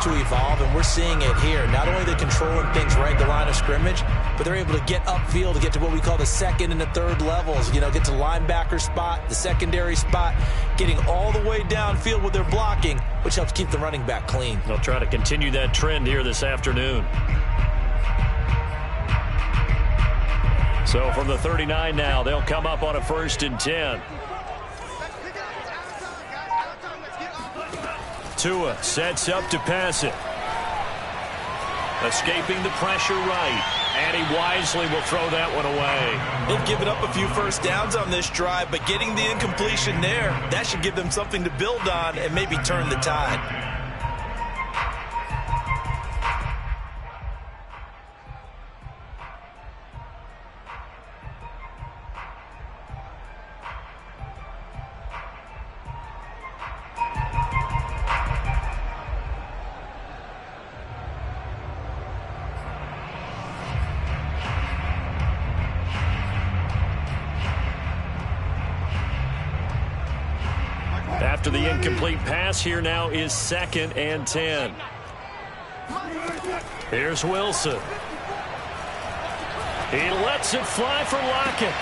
to evolve, and we're seeing it here. Not only are they controlling things right at the line of scrimmage, but they're able to get upfield to get to what we call the second and the third levels. You know, get to linebacker spot, the secondary spot, getting all the way downfield with their blocking, which helps keep the running back clean. They'll try to continue that trend here this afternoon. So from the 39 now, they'll come up on a 1st and 10. Tua sets up to pass it. Escaping the pressure right. And he wisely will throw that one away. They've given up a few first downs on this drive, but getting the incompletion there, that should give them something to build on and maybe turn the tide. After the incomplete pass, here now is 2nd and 10. Here's Wilson. He lets it fly for Lockett.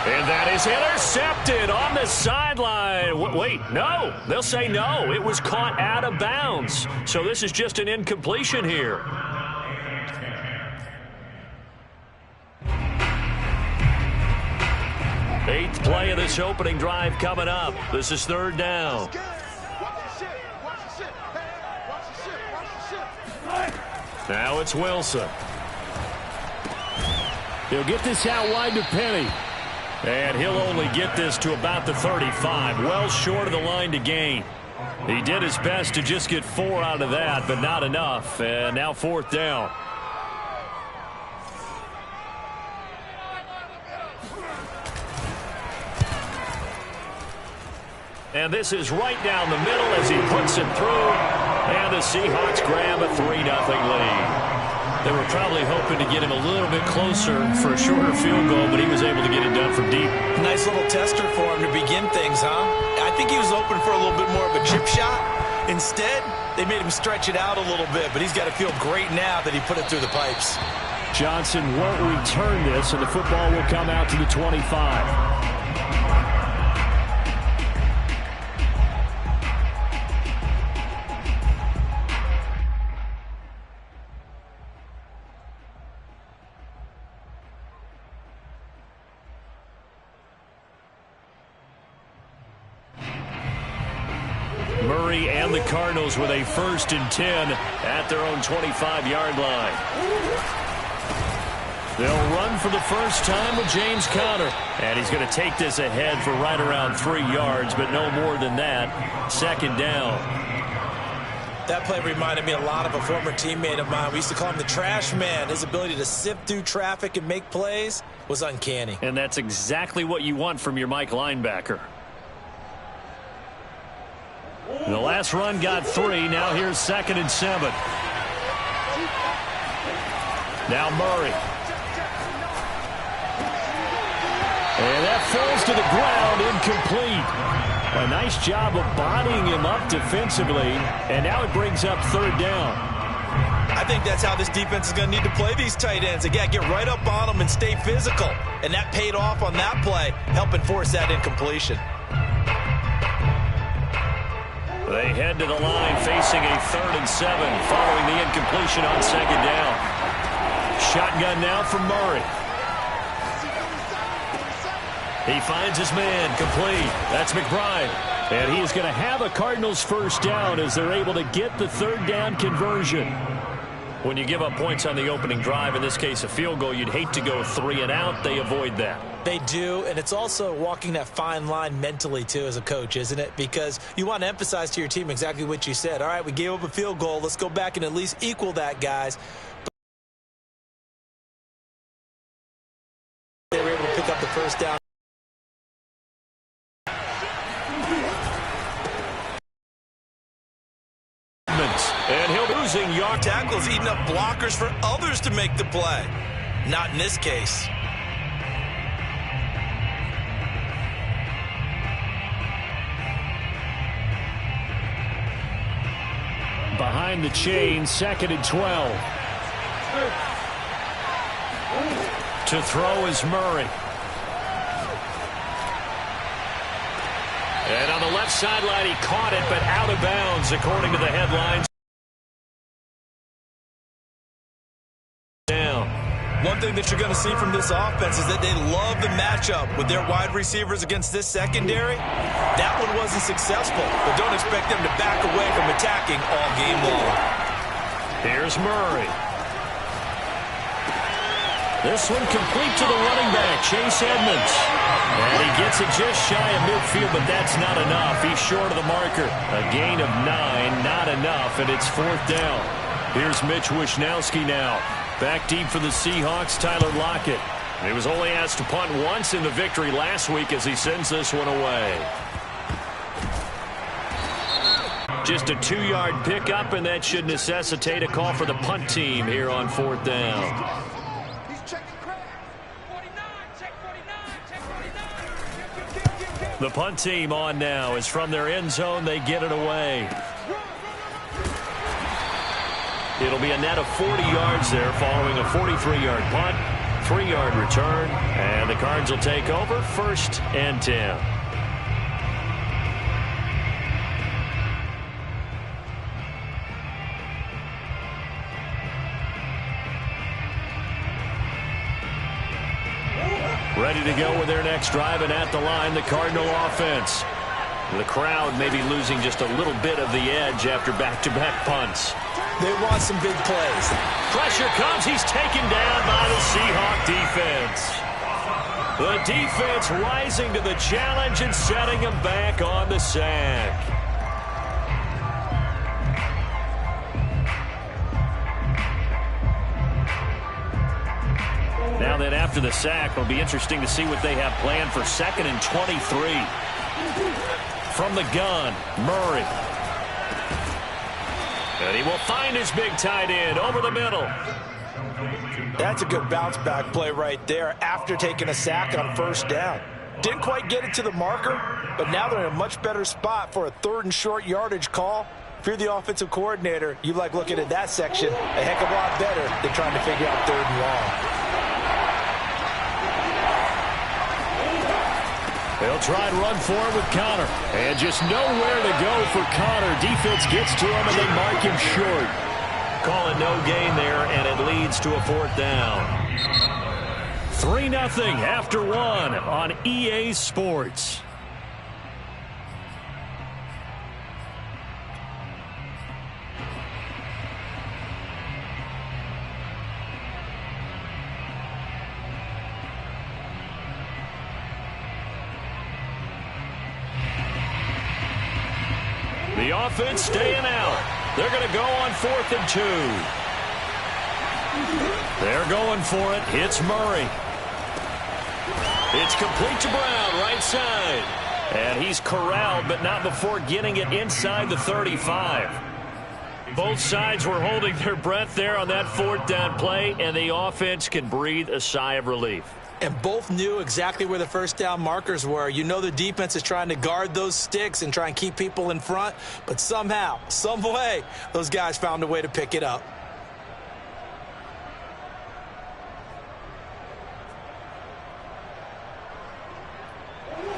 And that is intercepted on the sideline. Wait, no. They'll say no. It was caught out of bounds. So this is just an incompletion here. Eighth play of this opening drive coming up. This is 3rd down. Now it's Wilson. He'll get this out wide to Penny. And he'll only get this to about the 35. Well short of the line to gain. He did his best to just get 4 out of that, but not enough. And now 4th down. And this is right down the middle as he puts it through. And the Seahawks grab a 3-0 lead. They were probably hoping to get him a little bit closer for a shorter field goal, but he was able to get it done from deep. Nice little tester for him to begin things, huh? I think he was open for a little bit more of a chip shot. Instead, they made him stretch it out a little bit, but he's got to feel great now that he put it through the pipes. Johnson won't return this, and the football will come out to the 25. Murray and the Cardinals with a 1st and 10 at their own 25-yard line. They'll run for the first time with James Conner. And he's going to take this ahead for right around 3 yards, but no more than that. 2nd down. That play reminded me a lot of a former teammate of mine. We used to call him the trash man. His ability to sift through traffic and make plays was uncanny. And that's exactly what you want from your Mike linebacker. The last run got 3. Now here's 2nd and 7. Now Murray. And that falls to the ground, incomplete. A nice job of bodying him up defensively. And now it brings up 3rd down. I think that's how this defense is going to need to play these tight ends. Again, get right up on them and stay physical. And that paid off on that play, helping force that incompletion. They head to the line facing a 3rd and 7 following the incompletion on 2nd down. Shotgun now from Murray. He finds his man complete. That's McBride. And he is going to have a Cardinals 1st down as they're able to get the 3rd down conversion. When you give up points on the opening drive, in this case a field goal, you'd hate to go 3 and out. They avoid that. They do, and it's also walking that fine line mentally, too, as a coach, isn't it? Because you want to emphasize to your team exactly what you said. All right, we gave up a field goal. Let's go back and at least equal that, guys. They were able to pick up the 1st down. And he'll losing yard tackles, eating up blockers for others to make the play. Not in this case. behind behind the chain. 2nd and 12. To throw is Murray. And on the left sideline, he caught it, but out of bounds, according to the headlines. Down. One thing that you're going to see from this offense is that they love the matchup with their wide receivers against this secondary. That one wasn't successful, but don't expect them to back away from attacking all game long. Here's Murray. This one complete to the running back, Chase Edmonds. And he gets it just shy of midfield, but that's not enough. He's short of the marker. A gain of 9, not enough, and it's 4th down. Here's Mitch Wishnowsky now. Back deep for the Seahawks, Tyler Lockett. He was only asked to punt once in the victory last week as he sends this one away. Just a 2-yard pickup, and that should necessitate a call for the punt team here on 4th down. The punt team on now is from their end zone. They get it away. It'll be a net of 40 yards there following a 43-yard punt, 3-yard return, and the Cards will take over 1st and 10. Ready to go with their next drive, and at the line, the Cardinal offense. The crowd may be losing just a little bit of the edge after back-to-back punts. They want some big plays. Pressure comes. He's taken down by the Seahawk defense. The defense rising to the challenge and setting him back on the sack. Now then, after the sack, it'll be interesting to see what they have planned for 2nd and 23. From the gun, Murray. And he will find his big tight end over the middle. That's a good bounce-back play right there after taking a sack on 1st down. Didn't quite get it to the marker, but now they're in a much better spot for a 3rd and short yardage call. If you're the offensive coordinator, you like looking at that section a heck of a lot better than trying to figure out 3rd and long. They'll try and run for it with Connor. And just nowhere to go for Connor. Defense gets to him, and they mark him short. Call it no gain there, and it leads to a 4th down. 3-0 after 1 on EA Sports. The offense staying out. They're going to go on 4th and 2. They're going for it. It's Murray. It's complete to Brown, right side. And he's corralled, but not before getting it inside the 35. Both sides were holding their breath there on that 4th down play, and the offense can breathe a sigh of relief. And both knew exactly where the 1st down markers were. You know the defense is trying to guard those sticks and try and keep people in front, but somehow, some way, those guys found a way to pick it up.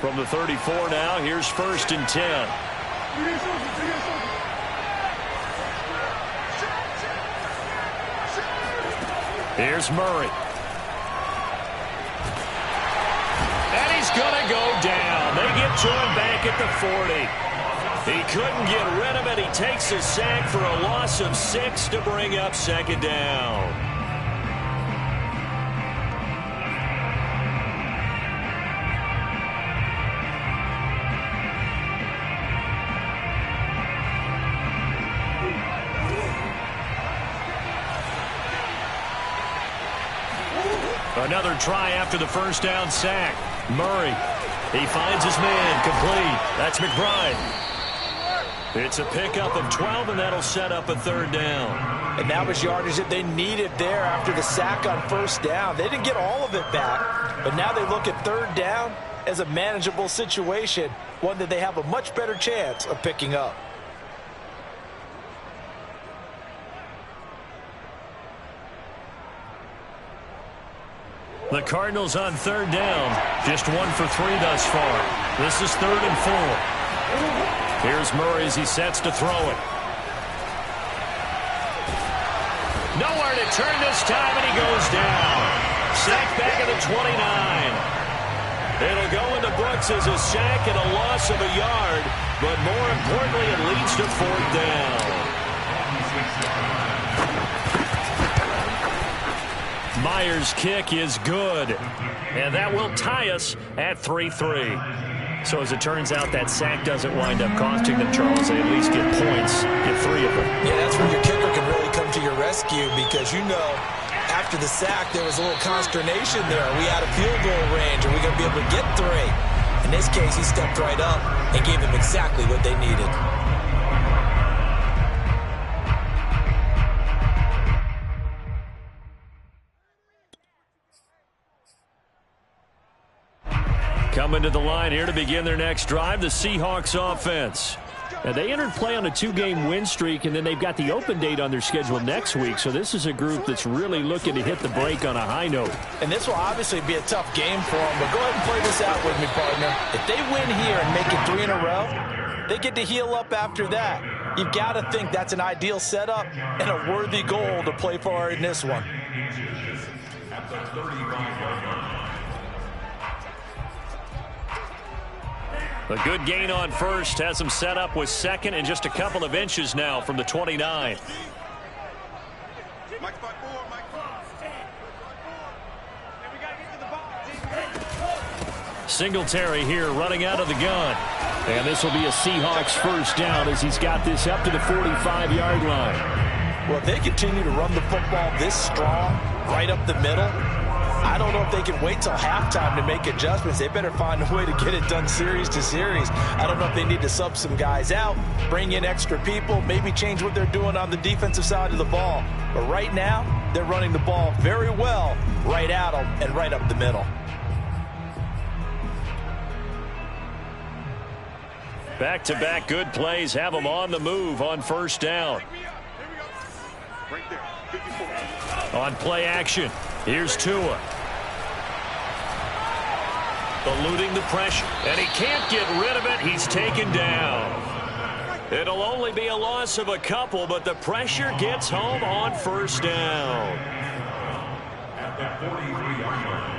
From the 34 now, here's 1st and 10. Here's Murray. And he's going to go down. They get to him back at the 40. He couldn't get rid of it. He takes a sack for a loss of 6 to bring up 2nd down. Another try after the 1st down sack. Murray. He finds his man. Complete. That's McBride. It's a pickup of 12, and that'll set up a 3rd down. And that was yardage that they needed there after the sack on 1st down. They didn't get all of it back, but now they look at 3rd down as a manageable situation, one that they have a much better chance of picking up. The Cardinals on third down. Just 1 for 3 thus far. This is 3rd and 4. Here's Murray as he sets to throw it. Nowhere to turn this time, and he goes down. Sacked back at the 29. It'll go in the books as a sack and a loss of a yard, but more importantly, it leads to 4th down. Myers' kick is good, and that will tie us at 3-3. So as it turns out, that sack doesn't wind up costing them, Charles. They at least get points, get 3 of them. Yeah, that's where your kicker can really come to your rescue because, you know, after the sack, there was a little consternation there. We had a field goal range. Are we going to be able to get 3? In this case, he stepped right up and gave them exactly what they needed. Coming to the line here to begin their next drive, the Seahawks offense. Now, they entered play on a 2-game win streak, and then they've got the open date on their schedule next week. So this is a group that's really looking to hit the break on a high note. And this will obviously be a tough game for them, but go ahead and play this out with me, partner. If they win here and make it 3 in a row, they get to heal up after that. You've got to think that's an ideal setup and a worthy goal to play for in this one. A good gain on first has him set up with 2nd and just a couple of inches now from the 29. Singletary here running out of the gun. And this will be a Seahawks first down as he's got this up to the 45-yard line. Well, if they continue to run the football this strong, right up the middle, I don't know if they can wait till halftime to make adjustments. They better find a way to get it done series to series. I don't know if they need to sub some guys out, bring in extra people, maybe change what they're doing on the defensive side of the ball. But right now, they're running the ball very well right at them and right up the middle. Back-to-back good plays have them on the move on first down. On play action, here's Tua. Eluding the pressure, and he can't get rid of it. He's taken down. It'll only be a loss of a couple, but the pressure gets home on first down. At the 43-yard line.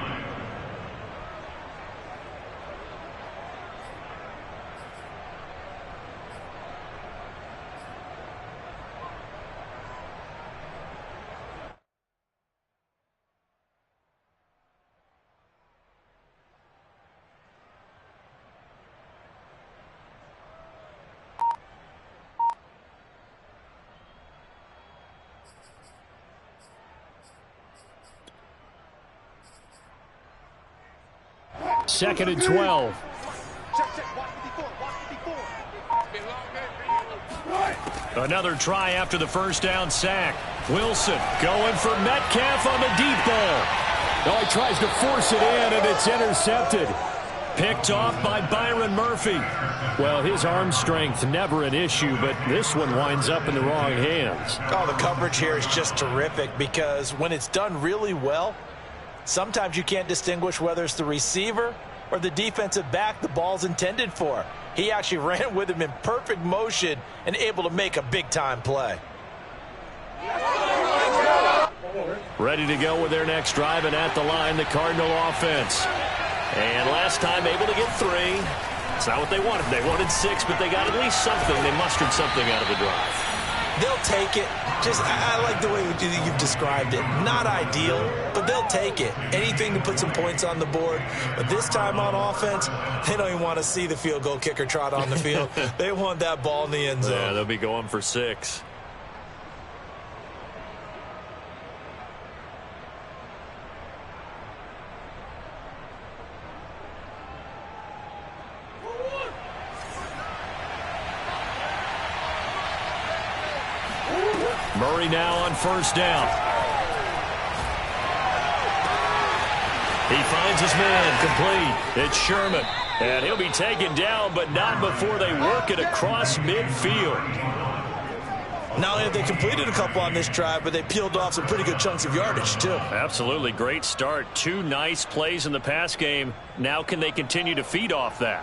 Second and 12. Another try after the first down sack. Wilson going for Metcalf on the deep ball. Oh, he tries to force it in, and it's intercepted. Picked off by Byron Murphy. Well, his arm strength never an issue, but this one winds up in the wrong hands. Oh, the coverage here is just terrific because when it's done really well, sometimes you can't distinguish whether it's the receiver or the defensive back the ball's intended for. He actually ran with him in perfect motion and able to make a big-time play. Ready to go with their next drive, and at the line, the Cardinal offense. And last time able to get 3. It's not what they wanted. They wanted 6, but they got at least something. They mustered something out of the drive. They'll take it. I like the way you've described it. Not ideal, but they'll take it. Anything to put some points on the board. But this time on offense, they don't even want to see the field goal kicker trot on the field. They want that ball in the end zone. Yeah, they'll be going for 6. Murray now on first down. He finds his man complete. It's Sherman. And he'll be taken down, but not before they work it across midfield. Not only have they completed a couple on this drive, but they peeled off some pretty good chunks of yardage, too. Absolutely. Great start. 2 nice plays in the pass game. Now can they continue to feed off that?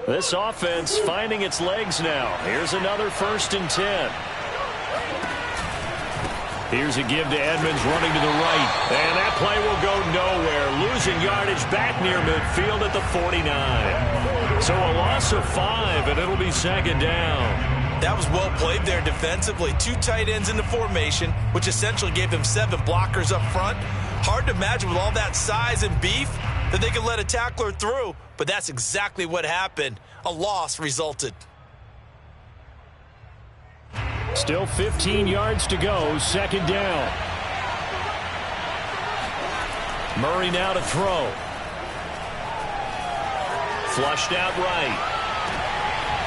This offense finding its legs now. Here's another 1st and 10. Here's a give to Edmonds running to the right. And that play will go nowhere. Losing yardage back near midfield at the 49. So a loss of 5, and it'll be 2nd down. That was well played there defensively. 2 tight ends in the formation, which essentially gave them 7 blockers up front. Hard to imagine with all that size and beef that they could let a tackler through, but that's exactly what happened. A loss resulted. Still 15 yards to go, 2nd down. Murray now to throw. Flushed out right.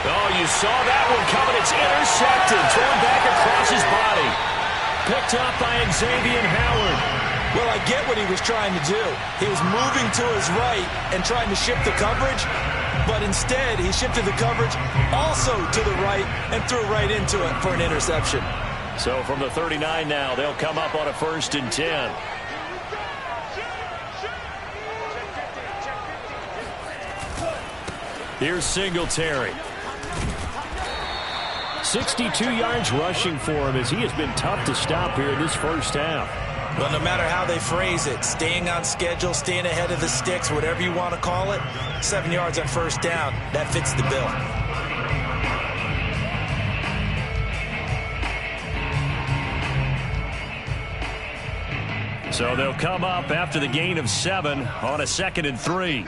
Oh, you saw that one coming. It's intercepted. Thrown back across his body. Picked up by Xavier Howard. Well, I get what he was trying to do. He was moving to his right and trying to shift the coverage, but instead he shifted the coverage also to the right and threw right into it for an interception. So from the 39 now, they'll come up on a 1st and 10. Here's Singletary. 62 yards rushing for him as he has been tough to stop here in this first half. Well, no matter how they phrase it, staying on schedule, staying ahead of the sticks, whatever you want to call it, 7 yards on 1st down, that fits the bill. So they'll come up after the gain of 7 on a 2nd and 3.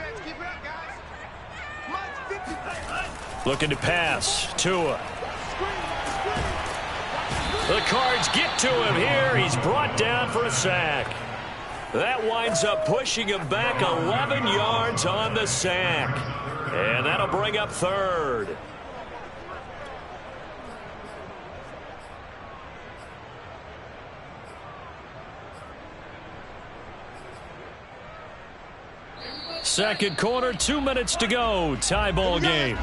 Looking to pass. Tua. The Cards get to him here. He's brought down for a sack. That winds up pushing him back 11 yards on the sack. And that'll bring up 3rd. Second quarter, 2 minutes to go. Tie ball game.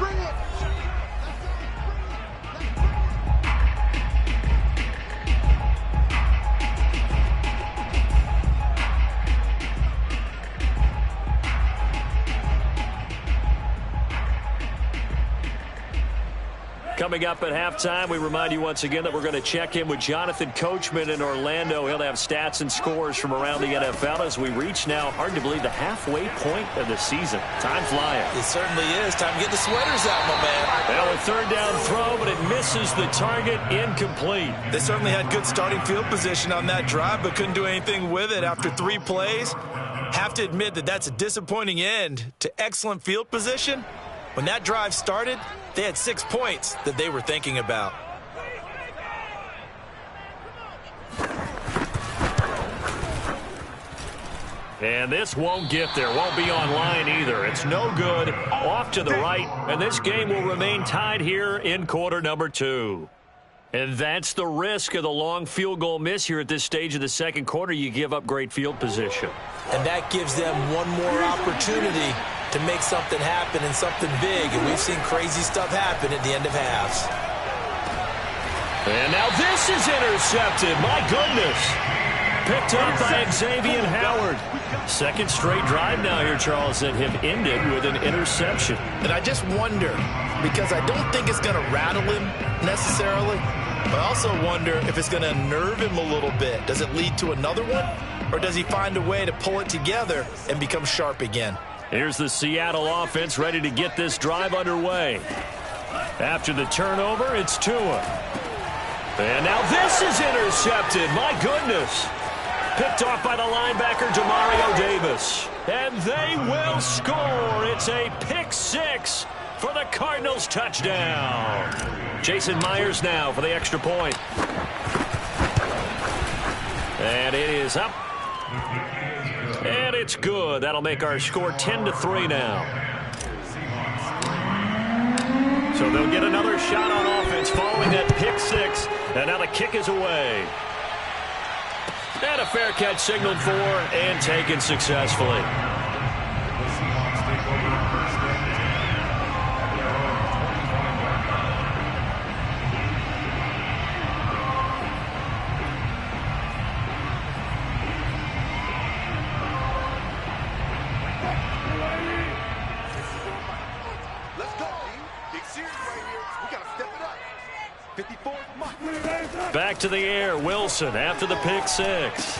Coming up at halftime, we remind you once again that we're going to check in with Jonathan Coachman in Orlando. He'll have stats and scores from around the NFL as we reach now, hard to believe, the halfway point of the season. Time flying. It certainly is. Time to get the sweaters out, my man. Well, a 3rd down throw, but it misses the target. Incomplete. They certainly had good starting field position on that drive, but couldn't do anything with it after 3 plays. Have to admit that that's a disappointing end to excellent field position. When that drive started, they had 6 points that they were thinking about. And this won't get there. Won't be online either. It's no good. Off to the right. And this game will remain tied here in quarter number 2. And that's the risk of the long field goal miss here at this stage of the second quarter. You give up great field position. And that gives them one more opportunity to make something happen and something big. And we've seen crazy stuff happen at the end of halves. And now this is intercepted. My goodness. Picked up by Xavier Howard. Second straight drive now here, Charles, that have ended with an interception. And I just wonder, because I don't think it's going to rattle him necessarily, but I also wonder if it's going to nerve him a little bit. Does it lead to another one? Or does he find a way to pull it together and become sharp again? Here's the Seattle offense ready to get this drive underway. After the turnover, it's Tua. And now this is intercepted. My goodness. Picked off by the linebacker, Demario Davis. And they will score. It's a pick 6 for the Cardinals touchdown. Jason Myers now for the extra point. And it is up. And it's good. That'll make our score 10-3 now. So they'll get another shot on offense following that pick 6. And now the kick is away. And a fair catch signaled for and taken successfully. Back to the air, Wilson after the pick six.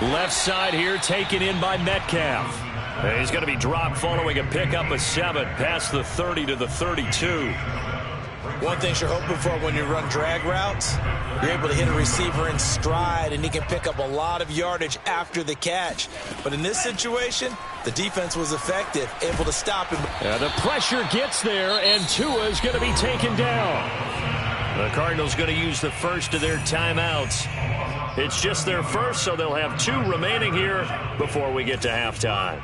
Left side here taken in by Metcalf. And he's going to be dropped following a pickup of 7 past the 30 to the 32. One thing you're hoping for when you run drag routes, you're able to hit a receiver in stride, and he can pick up a lot of yardage after the catch. But in this situation, the defense was effective, able to stop him. The pressure gets there, and Tua is going to be taken down. The Cardinals going to use the first of their timeouts. It's just their first, so they'll have 2 remaining here before we get to halftime.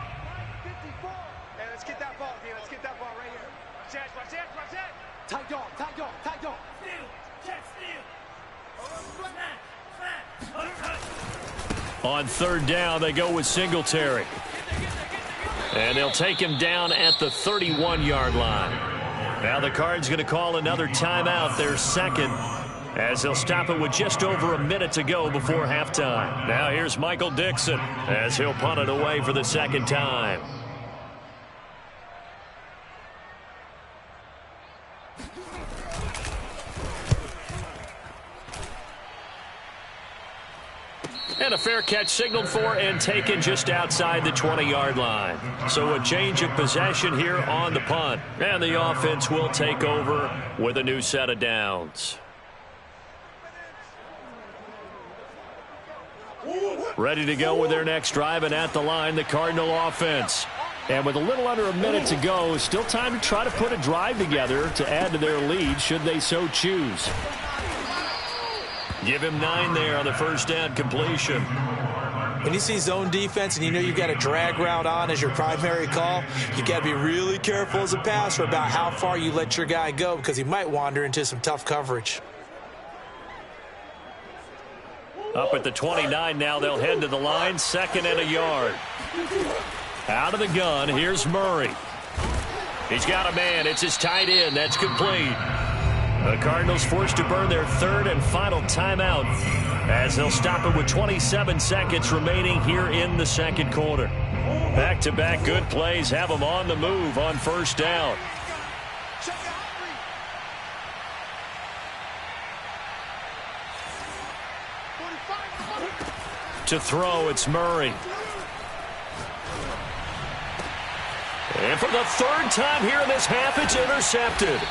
On third down, they go with Singletary. And they'll take him down at the 31-yard line. Now the Cards going to call another timeout, their second, as they'll stop it with just over a minute to go before halftime. Now here's Michael Dixon as he'll punt it away for the second time. And a fair catch signaled for and taken just outside the 20-yard line. So a change of possession here on the punt. And the offense will take over with a new set of downs. Ready to go with their next drive, and at the line, the Cardinal offense. And with a little under a minute to go, still time to try to put a drive together to add to their lead should they so choose. Give him 9 there on the first down completion. When you see zone defense and you know you've got a drag route on as your primary call, you've got to be really careful as a passer about how far you let your guy go, because he might wander into some tough coverage. Up at the 29 now, they'll head to the line, 2nd and a yard. Out of the gun, here's Murray. He's got a man, it's his tight end, that's complete. The Cardinals forced to burn their 3rd and final timeout as they'll stop it with 27 seconds remaining here in the second quarter. Back-to-back good plays have them on the move on first down. To throw, it's Murray. And for the 3rd time here in this half, it's intercepted.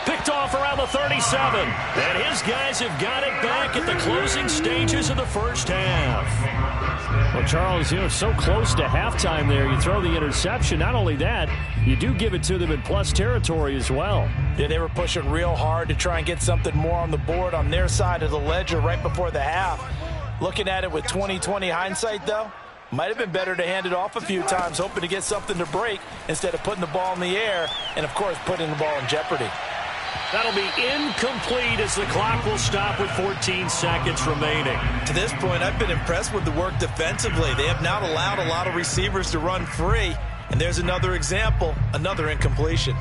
Picked off around the 37. And his guys have got it back at the closing stages of the first half. Well, Charles, so close to halftime there. You throw the interception. Not only that, you do give it to them in plus territory as well. Yeah, they were pushing real hard to try and get something more on the board on their side of the ledger right before the half. Looking at it with 20/20 hindsight, though, might have been better to hand it off a few times, hoping to get something to break instead of putting the ball in the air and, of course, putting the ball in jeopardy. That'll be incomplete as the clock will stop with 14 seconds remaining. To this point, I've been impressed with the work defensively. They have not allowed a lot of receivers to run free. And there's another example, another incompletion.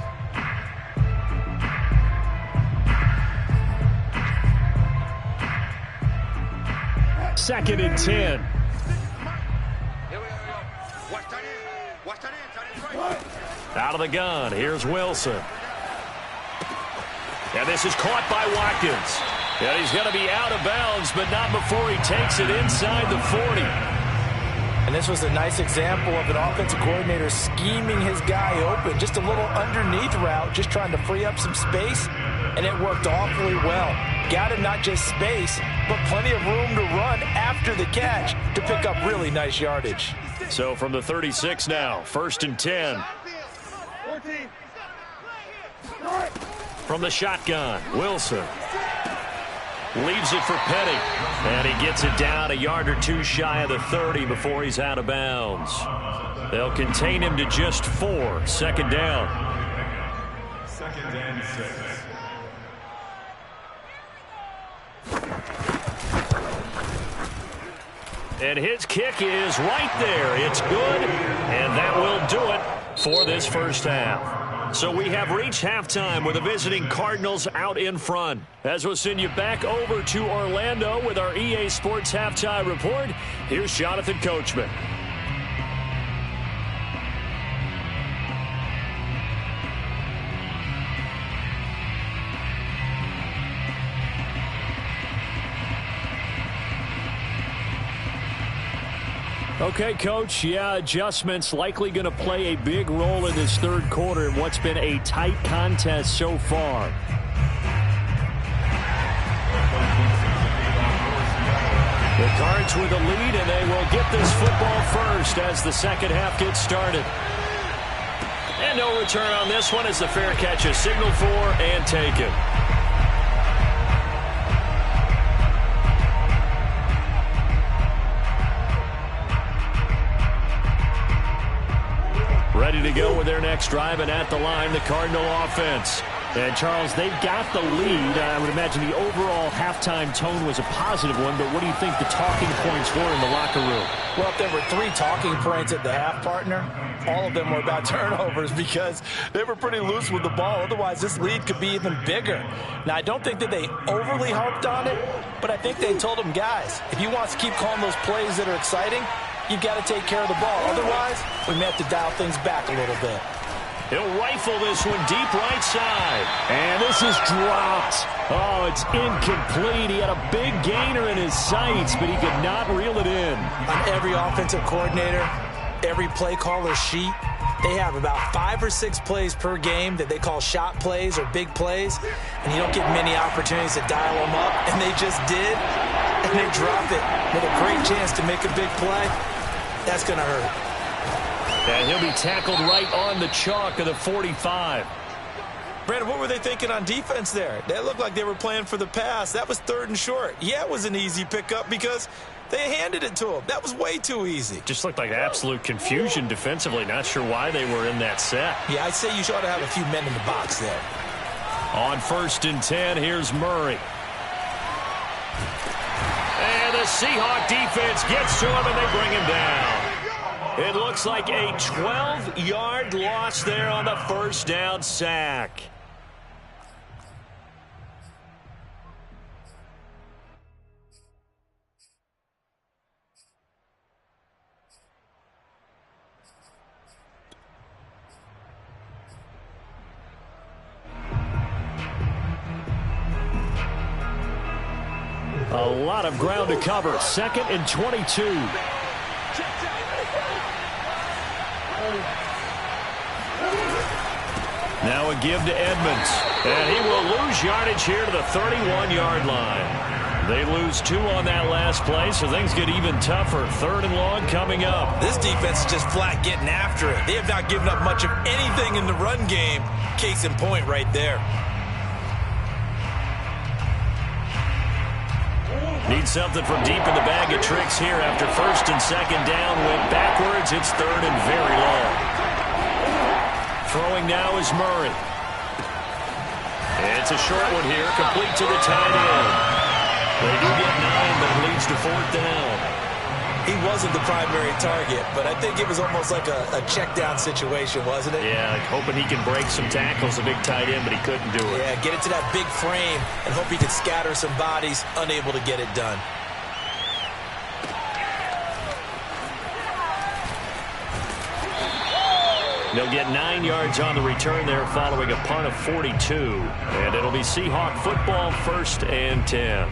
Second and 10. Out of the gun, here's Wilson. And this is caught by Watkins. And he's going to be out of bounds, but not before he takes it inside the 40. And this was a nice example of an offensive coordinator scheming his guy open. Just a little underneath route, just trying to free up some space, and it worked awfully well. Got him not just space, but plenty of room to run after the catch to pick up really nice yardage. So from the 36 now, 1st and 10. From the shotgun, Wilson leaves it for Petty, and he gets it down a yard or 2 shy of the 30 before he's out of bounds. They'll contain him to just 4, 2nd down. 2nd and 6. And his kick is right there. It's good, and that will do it for this first half. So we have reached halftime with the visiting Cardinals out in front. As we'll send you back over to Orlando with our EA Sports Halftime Report, here's Jonathan Coachman. Okay, Coach, yeah, adjustments likely going to play a big role in this third quarter in what's been a tight contest so far. The Cards with a lead, and they will get this football first as the second half gets started. And no return on this one as the fair catch is signaled for and taken. Ready to go with their next drive, and at the line, the Cardinal offense. And, Charles, they've got the lead. I would imagine the overall halftime tone was a positive one, but what do you think the talking points were in the locker room? Well, if there were 3 talking points at the half, partner, all of them were about turnovers because they were pretty loose with the ball. Otherwise, this lead could be even bigger. Now, I don't think that they overly harped on it, but I think they told them, guys, if you want to keep calling those plays that are exciting, you've got to take care of the ball. Otherwise, we may have to dial things back a little bit. He'll rifle this one deep right side. And this is dropped. Oh, it's incomplete. He had a big gainer in his sights, but he could not reel it in. On every offensive coordinator, every play caller sheet, they have about 5 or 6 plays per game that they call shot plays or big plays, and you don't get many opportunities to dial them up, and they just did, and they dropped it with a great chance to make a big play. That's going to hurt. And he'll be tackled right on the chalk of the 45. Brandon, what were they thinking on defense there? They looked like they were playing for the pass. That was 3rd and short. Yeah, it was an easy pickup because they handed it to him. That was way too easy. Just looked like absolute confusion defensively. Not sure why they were in that set. Yeah, I'd say you ought to have a few men in the box there. On 1st and 10, here's Murray. And the Seahawk defense gets to him, and they bring him down. It looks like a 12-yard loss there on the first down sack. A lot of ground to cover. 2nd and 22. Now a give to Edmonds. And he will lose yardage here to the 31-yard line. They lose 2 on that last play, so things get even tougher. 3rd and long coming up. This defense is just flat getting after it. They have not given up much of anything in the run game. Case in point right there. Need something from deep in the bag of tricks here after 1st and 2nd down. Went backwards. It's 3rd and very long. Throwing now is Murray. It's a short one here, complete to the tight end. They do get 9, but it leads to 4th down. He wasn't the primary target, but I think it was almost like a check down situation, wasn't it? Yeah, like hoping he can break some tackles, a big tight end, but he couldn't do it. Yeah, get it to that big frame and hope he could scatter some bodies, unable to get it done. They'll get 9 yards on the return there following a punt of 42. And it'll be Seahawk football, 1st and 10.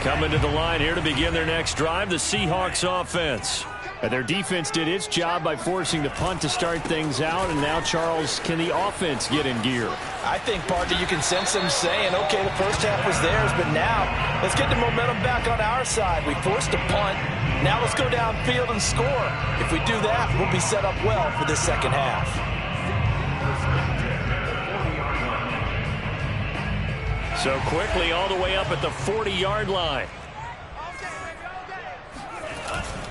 Coming to the line here to begin their next drive, the Seahawks offense. Their defense did its job by forcing the punt to start things out. And now, Charles, can the offense get in gear? I think, partner, you can sense them saying, okay, the first half was theirs, but now let's get the momentum back on our side. We forced a punt. Now let's go downfield and score. If we do that, we'll be set up well for this second half. So quickly all the way up at the 40-yard line.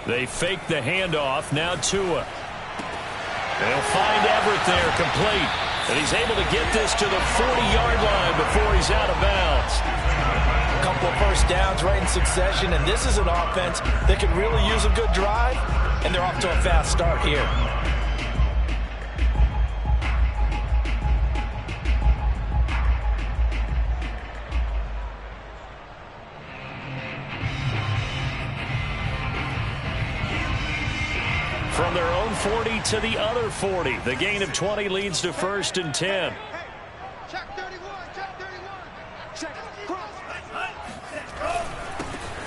They fake the handoff. Now Tua. They'll find Everett there, complete. And he's able to get this to the 40-yard line before he's out of bounds. A couple of first downs right in succession, and this is an offense that could really use a good drive, and they're off to a fast start here. From their own 40 to the other 40. The gain of 20 leads to 1st and 10.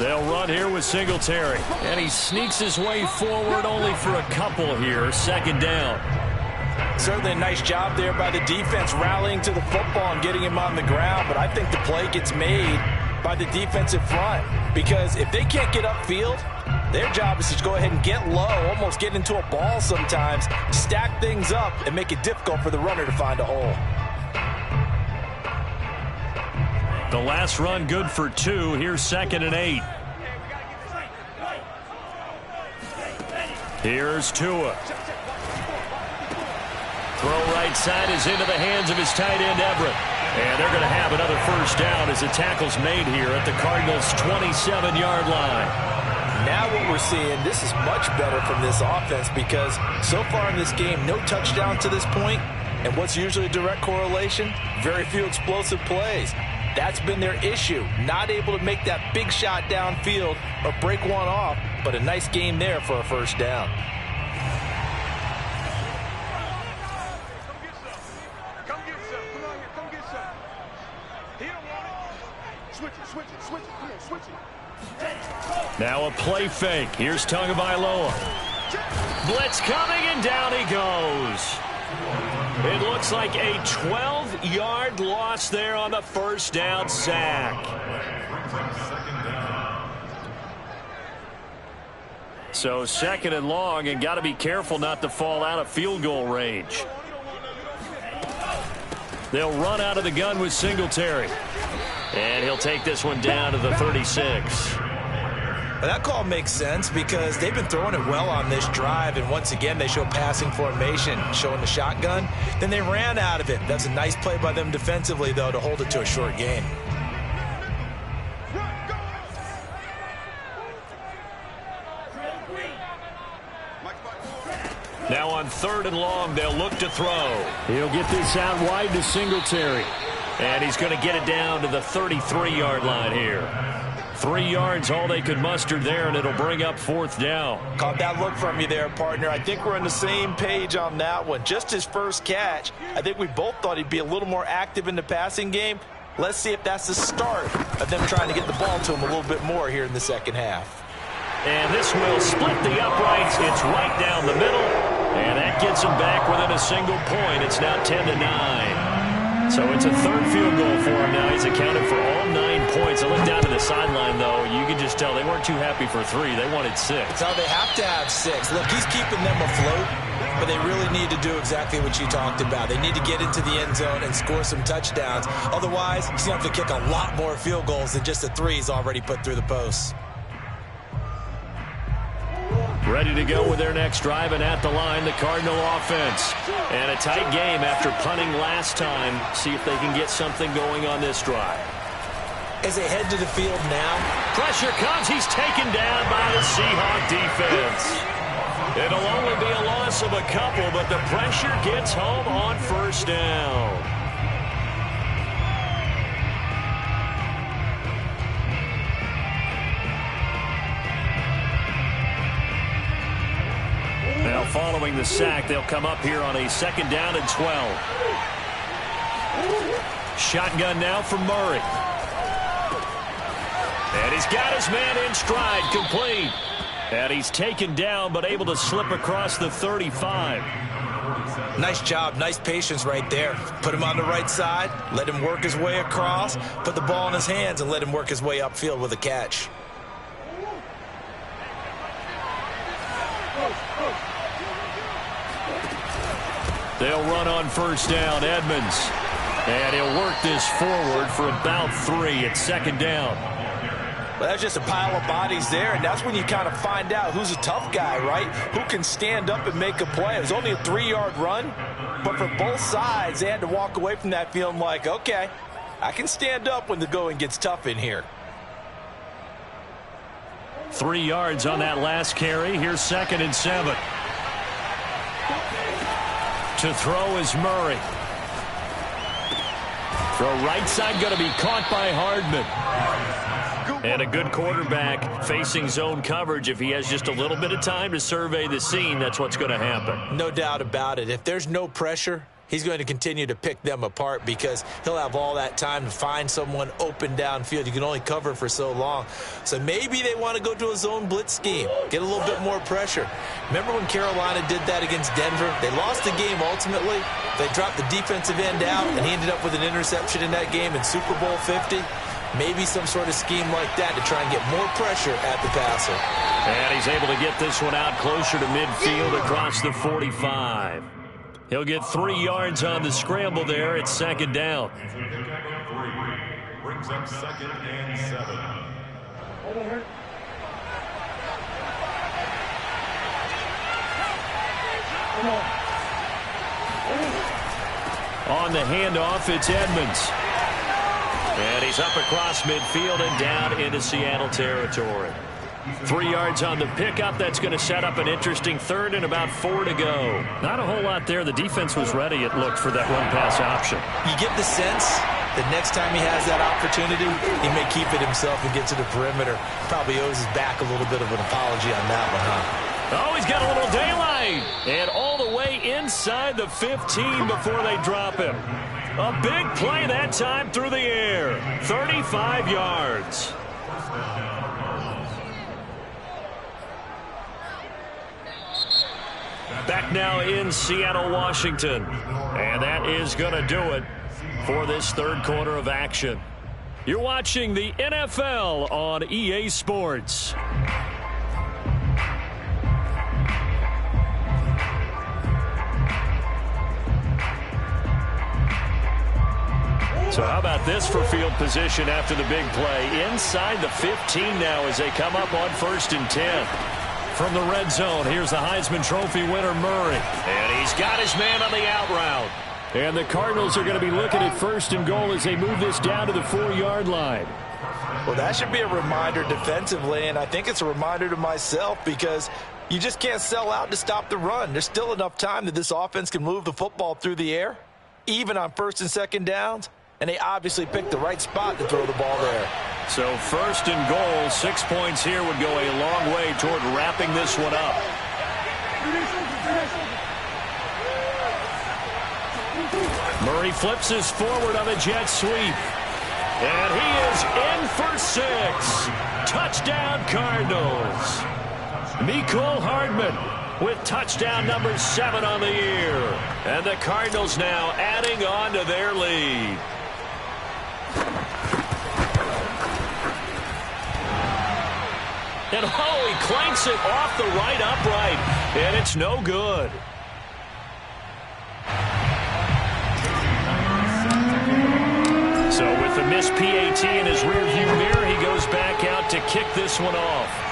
They'll run here with Singletary. And he sneaks his way forward only for a couple here. Second down. Certainly a nice job there by the defense rallying to the football and getting him on the ground. But I think the play gets made by the defensive front. Because if they can't get upfield, their job is to go ahead and get low, almost get into a ball sometimes, stack things up, and make it difficult for the runner to find a hole. The last run good for 2. Here's 2nd and 8. Here's Tua. Throw right side is into the hands of his tight end, Everett. And they're going to have another first down as the tackle's made here at the Cardinals' 27-yard line. Now what we're seeing, this is much better from this offense because so far in this game, no touchdown to this point. And what's usually a direct correlation? Very few explosive plays. That's been their issue. Not able to make that big shot downfield or break one off, but a nice game there for a first down. Now a play fake. Here's Tagovailoa. Blitz coming, and down he goes. It looks like a 12-yard loss there on the first down sack. So 2nd and long, and got to be careful not to fall out of field goal range. They'll run out of the gun with Singletary. And he'll take this one down to the 36. Well, that call makes sense because they've been throwing it well on this drive, and once again they show passing formation, showing the shotgun. Then they ran out of it. That's a nice play by them defensively, though, to hold it to a short gain. Now on 3rd and long, they'll look to throw. He'll get this out wide to Singletary. And he's going to get it down to the 33-yard line here. 3 yards, all they could muster there, and it'll bring up 4th down. Caught that look from you there, partner. I think we're on the same page on that one. Just his first catch. I think we both thought he'd be a little more active in the passing game. Let's see if that's the start of them trying to get the ball to him a little bit more here in the second half. And this will split the uprights. It's right down the middle. And that gets him back within a single point. It's now 10-9. So it's a 3rd field goal for him now. He's accounted for all 9 points. I look down to the sideline, though. You can just tell they weren't too happy for 3. They wanted 6. So they have to have 6. Look, he's keeping them afloat, but they really need to do exactly what you talked about. They need to get into the end zone and score some touchdowns. Otherwise, he's going to have to kick a lot more field goals than just the 3 he's already put through the posts. Ready to go with their next drive, and at the line, the Cardinal offense. And a tight game after punting last time. See if they can get something going on this drive. As they head to the field now. Pressure comes. He's taken down by the Seahawk defense. It'll only be a loss of a couple, but the pressure gets home on first down. Now following the sack, they'll come up here on a 2nd down and 12. Shotgun now from Murray. And he's got his man in stride, complete. And he's taken down, but able to slip across the 35. Nice job, nice patience right there. Put him on the right side, let him work his way across, put the ball in his hands, and let him work his way upfield with a catch. They'll run on first down, Edmonds. And he'll work this forward for about 3 at 2nd down. Well, that's just a pile of bodies there, and that's when you kind of find out who's a tough guy, right? Who can stand up and make a play. It was only a 3-yard run, but for both sides, they had to walk away from that feeling like, okay, I can stand up when the going gets tough in here. 3 yards on that last carry. Here's 2nd and 7. To throw is Murray. Throw right side going to be caught by Hardman. And a good quarterback facing zone coverage. If he has just a little bit of time to survey the scene, that's what's going to happen. No doubt about it. If there's no pressure, he's going to continue to pick them apart because he'll have all that time to find someone open downfield. You can only cover for so long. So maybe they want to go to a zone blitz scheme, get a little bit more pressure. Remember when Carolina did that against Denver? They lost the game ultimately. They dropped the defensive end out, and he ended up with an interception in that game in Super Bowl 50. Maybe some sort of scheme like that to try and get more pressure at the passer. And he's able to get this one out closer to midfield across the 45. He'll get 3 yards on the scramble there. It's second down. Brings up 2nd and 7. On the handoff, it's Edmonds. And he's up across midfield and down into Seattle territory. 3 yards on the pickup. That's going to set up an interesting third and about 4 to go. Not a whole lot there. The defense was ready, it looked, for that run-pass option. You get the sense that next time he has that opportunity, he may keep it himself and get to the perimeter. Probably owes his back a little bit of an apology on that one, huh? Oh, he's got a little daylight. And all the way inside the 15 before they drop him. A big play that time through the air. 35 yards. Back now in Seattle, Washington. And that is going to do it for this third quarter of action. You're watching the NFL on EA Sports. So how about this for field position after the big play? Inside the 15 now as they come up on 1st and 10. From the red zone, here's the Heisman Trophy winner, Murray. And he's got his man on the out route. And the Cardinals are going to be looking at 1st and goal as they move this down to the 4-yard line. Well, that should be a reminder defensively, and I think it's a reminder to myself because you just can't sell out to stop the run. There's still enough time that this offense can move the football through the air, even on 1st and 2nd downs. And they obviously picked the right spot to throw the ball there. So 1st and goal, 6 points here would go a long way toward wrapping this one up. Murray flips his forward on a jet sweep. And he is in for 6. Touchdown Cardinals. Mecole Hardman with touchdown number 7 on the year. And the Cardinals now adding on to their lead. And oh, he clanks it off the right upright. And it's no good. So with the missed PAT in his rearview mirror, he goes back out to kick this one off.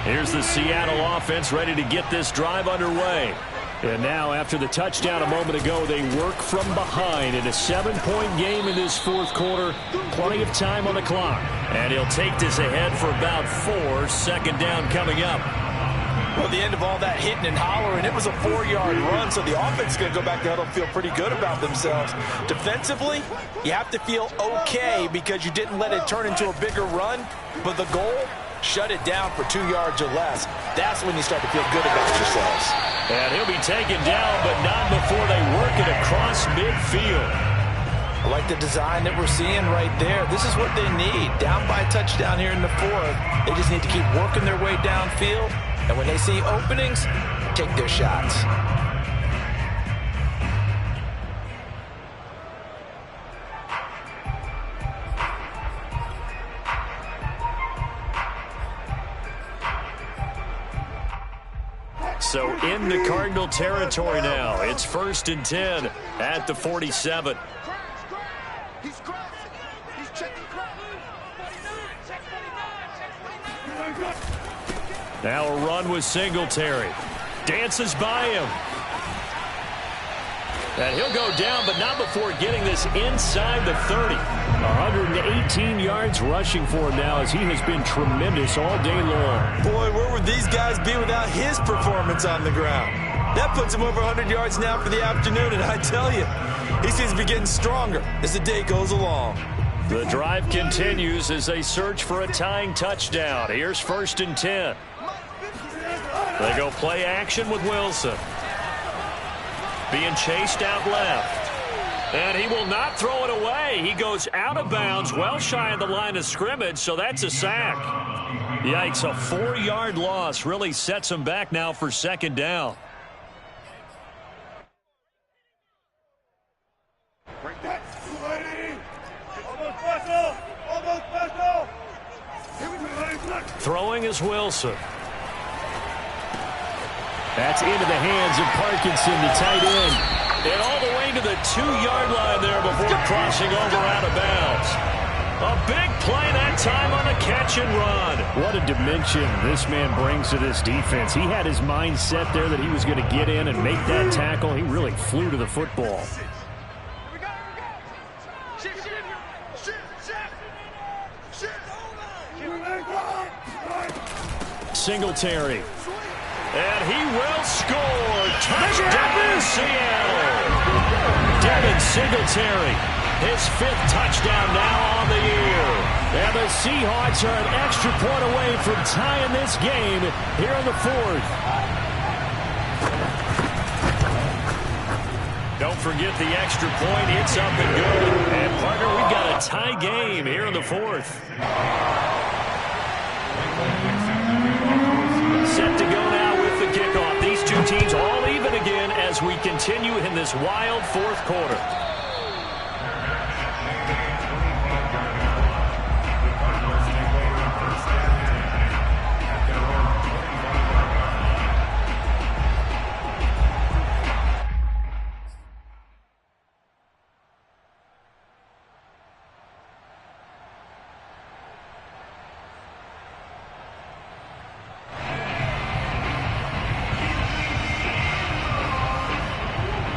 Here's the Seattle offense ready to get this drive underway. And now, after the touchdown a moment ago, they work from behind in a 7-point game in this 4th quarter. Plenty of time on the clock. And he'll take this ahead for about 4. 2nd down coming up. Well, the end of all that hitting and hollering, it was a 4-yard run, so the offense is going to go back to huddle and feel pretty good about themselves. Defensively, you have to feel okay because you didn't let it turn into a bigger run, but the goal, shut it down for 2 yards or less. That's when you start to feel good about yourselves. And he'll be taken down, but not before they work it across midfield. I like the design that we're seeing right there. This is what they need. Down by a touchdown here in the 4th. They just need to keep working their way downfield. And when they see openings, take their shots. So in the Cardinal territory now. It's 1st and 10 at the 47. Now a run with Singletary. dances by him. And he'll go down, but not before getting this inside the 30. 118 yards rushing for him now as he has been tremendous all day long. Boy, where would these guys be without his performance on the ground? That puts him over 100 yards now for the afternoon, and I tell you, he seems to be getting stronger as the day goes along. The drive continues as they search for a tying touchdown. Here's 1st and 10. They go play action with Wilson. Being chased out left. And he will not throw it away. He goes out of bounds, well shy of the line of scrimmage, so that's a sack. Yikes, a 4-yard loss really sets him back now for 2nd down. Throwing is Wilson. That's into the hands of Parkinson, the tight end. And all the way to the 2-yard line there before crossing over out of bounds. A big play that time on a catch and run. What a dimension this man brings to this defense. He had his mind set there that he was going to get in and make that tackle. He really flew to the football. Singletary. And he will score. Touchdown, Seattle. Devin Singletary, his 5th touchdown now on the year. And the Seahawks are an extra point away from tying this game here in the 4th. Don't forget the extra point. It's up and good. And, partner, we've got a tie game here in the 4th. Set to go now with the kickoff. These two teams all even again as we continue in this wild 4th quarter.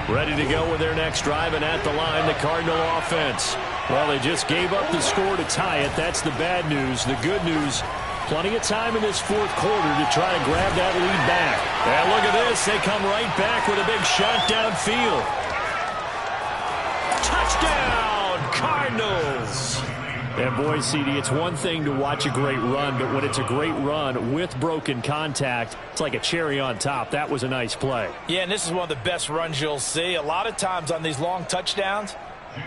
Ready to go with their next drive, and at the line, the Cardinal offense. Well, they just gave up the score to tie it. That's the bad news. The good news, plenty of time in this 4th quarter to try to grab that lead back. And look at this. They come right back with a big shot downfield. Touchdown, Cardinals! And boy, CD, it's one thing to watch a great run, but when it's a great run with broken contact, it's like a cherry on top. That was a nice play. Yeah, and this is one of the best runs you'll see. A lot of times on these long touchdowns,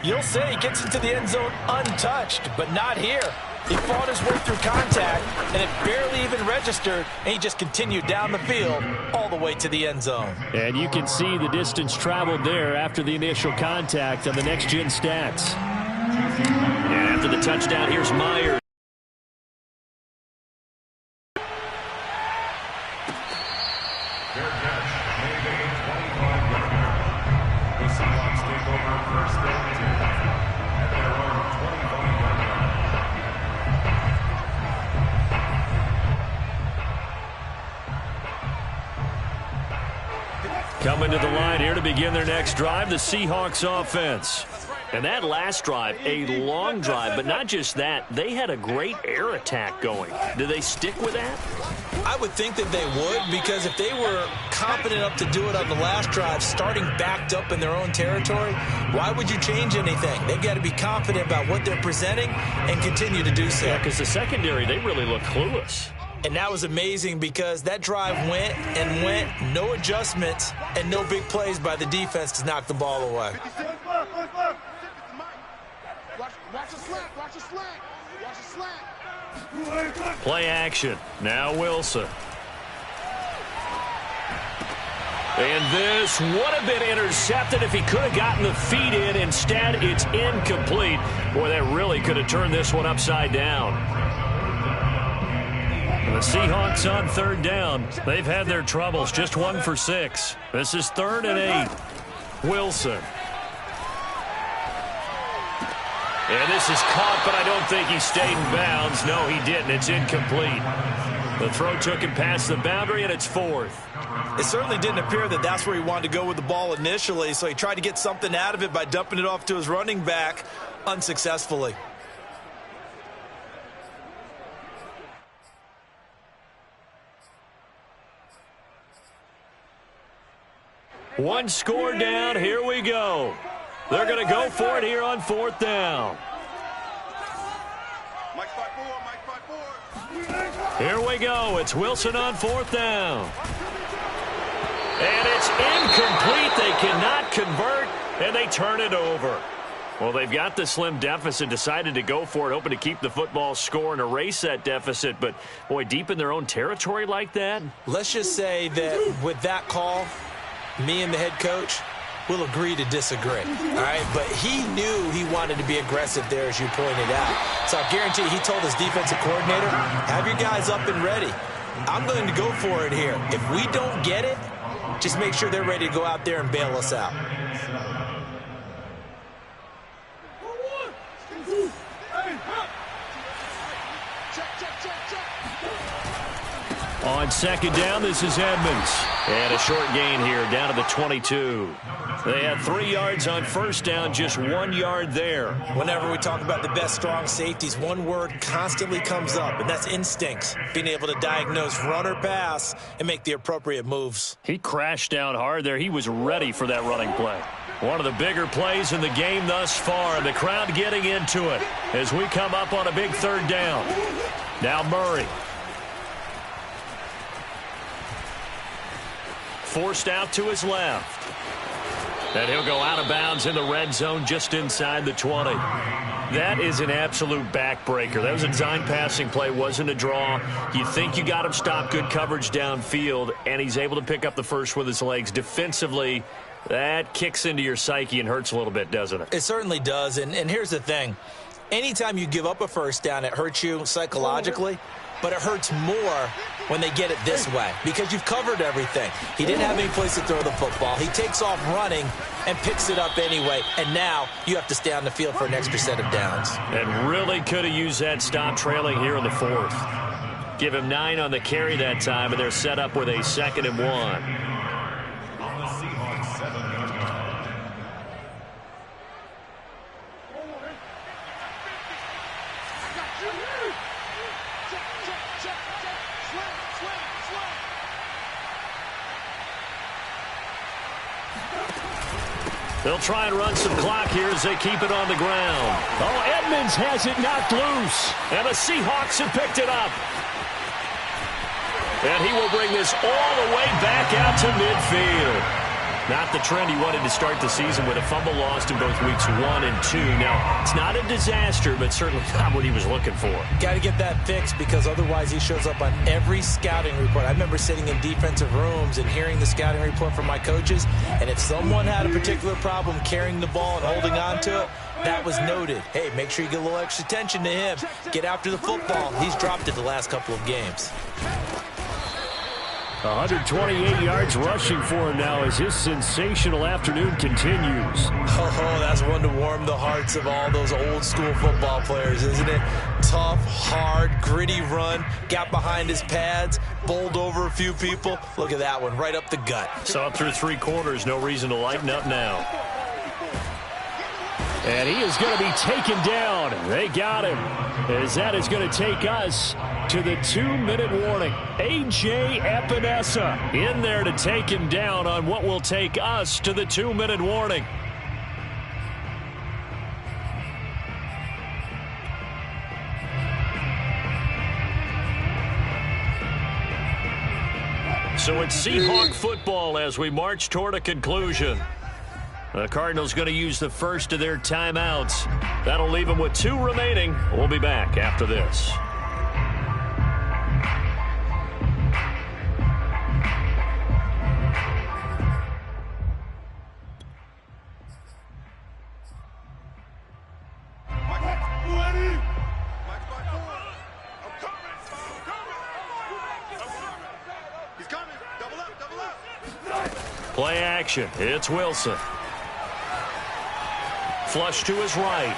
you'll see he gets into the end zone untouched, but not here. He fought his way through contact, and it barely even registered, and he just continued down the field all the way to the end zone. And you can see the distance traveled there after the initial contact on the next-gen stats. And after the touchdown, here's Myers. Their catch made a 25-yarder. The Seahawks take over 1st and 10 at their own 25-yard line. Coming to the line here to begin their next drive, the Seahawks offense. And that last drive, a long drive, but not just that, they had a great air attack going. Do they stick with that? I would think that they would, because if they were confident enough to do it on the last drive, starting backed up in their own territory, why would you change anything? They've got to be confident about what they're presenting and continue to do so. Yeah, because the secondary, they really look clueless. And that was amazing because that drive went and went, no adjustments, and no big plays by the defense to knock the ball away. Watch the slant, watch the slant, watch the slant. Play action. Now Wilson. And this would have been intercepted if he could have gotten the feet in. Instead, it's incomplete. Boy, that really could have turned this one upside down. The Seahawks on 3rd down. They've had their troubles. Just 1 for 6. This is 3rd and 8. Wilson. And this is caught, but I don't think he stayed in bounds. No, he didn't. It's incomplete. The throw took him past the boundary, and it's 4th. It certainly didn't appear that that's where he wanted to go with the ball initially, so he tried to get something out of it by dumping it off to his running back unsuccessfully. One score down. Here we go. They're going to go for it here on 4th down. Here we go. It's Wilson on 4th down. And it's incomplete. They cannot convert, and they turn it over. Well, they've got the slim deficit, decided to go for it, hoping to keep the football score and erase that deficit. But, boy, deep in their own territory like that? Let's just say that with that call, me and the head coach will agree to disagree. All right, but he knew he wanted to be aggressive there, as you pointed out. So I guarantee he told his defensive coordinator, have your guys up and ready. I'm going to go for it here. If we don't get it, just make sure they're ready to go out there and bail us out. On 2nd down, this is Edmonds. And a short gain here, down to the 22. They had 3 yards on 1st down, just 1 yard there. Whenever we talk about the best strong safeties, one word constantly comes up, and that's instincts. Being able to diagnose run or pass and make the appropriate moves. He crashed down hard there. He was ready for that running play. One of the bigger plays in the game thus far, and the crowd getting into it as we come up on a big 3rd down. Now Murray. Forced out to his left. And he'll go out of bounds in the red zone just inside the 20. That is an absolute backbreaker. That was a design passing play, wasn't a draw. You think you got him stopped, good coverage downfield, and he's able to pick up the first with his legs. Defensively, that kicks into your psyche and hurts a little bit, doesn't it? It certainly does, and here's the thing. Anytime you give up a 1st down, it hurts you psychologically, but it hurts more when they get it this way because you've covered everything. He didn't have any place to throw the football. He takes off running and picks it up anyway, and now you have to stay on the field for an extra set of downs. And really could have used that stop trailing here in the 4th. Give him 9 on the carry that time, and they're set up with a 2nd and 1. They'll try and run some clock here as they keep it on the ground. Oh, Edmonds has it knocked loose. And the Seahawks have picked it up. And he will bring this all the way back out to midfield. Not the trend he wanted to start the season with a fumble lost in both weeks 1 and 2. Now, it's not a disaster, but certainly not what he was looking for. Got to get that fixed because otherwise he shows up on every scouting report. I remember sitting in defensive rooms and hearing the scouting report from my coaches, and if someone had a particular problem carrying the ball and holding on to it, that was noted. Hey, make sure you get a little extra attention to him. Get after the football. He's dropped it the last couple of games. 128 yards rushing for him now as his sensational afternoon continues. Oh, that's one to warm the hearts of all those old school football players, isn't it? Tough, hard, gritty run, got behind his pads, bowled over a few people. Look at that one, right up the gut. Saw it through 3 quarters, no reason to lighten up now. And he is going to be taken down. They got him. As that is going to take us to the 2-minute warning. A.J. Epinesa in there to take him down on what will take us to the 2-minute warning. So it's Seahawk football as we march toward a conclusion. The Cardinals going to use the first of their timeouts. That'll leave them with 2 remaining. We'll be back after this. Play action. It's Wilson. Flush to his right.